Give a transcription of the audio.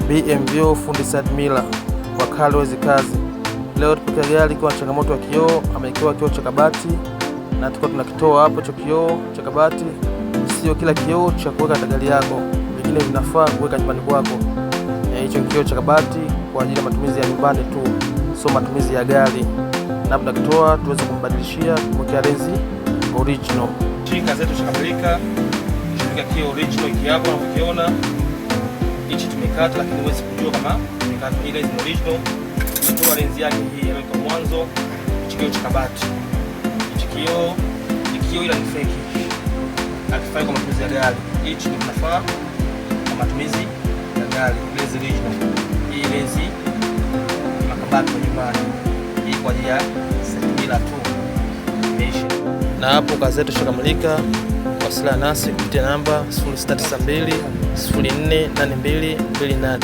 BMW fundi side mirror, wakali wezi kazi. Leo tupokea gari kwa changamoto ya kioo, amewekewa kioo cha kabati na tuko tunakitoa hapo cha kioo cha kabati. Sio kila kioo cha kuweka katika gari yako, vingine vinafaa kuweka nyumbani kwako. Hicho kioo cha kabati kwa ajili ya matumizi ya nyumbani tu, sio matumizi ya gari. Na tunakitoa tuweze kumbadilishia kumwekea lenzi original. Shika zetu shakamilika. Shika kioo original hiki hapo unakiona. Hichi tumekata lakini huwezi kujua kama tumekata ile lenzi original. Tumetoa lenzi yake hii ile kwa mwanzo. Hichi kioo cha kabati. Hichi kioo ila ni fake. Akifanya kwa matumizi ya gari. Hichi ni kinafaa kwa matumizi ya gari, lenzi original. Hii lenzi ni makabati kwa nyumbani. Hii kwa ajili ya side tu. Imeisha. Na hapo kazi yetu shakamilika. Wasiliana nasi kupitia namba 0692 048228.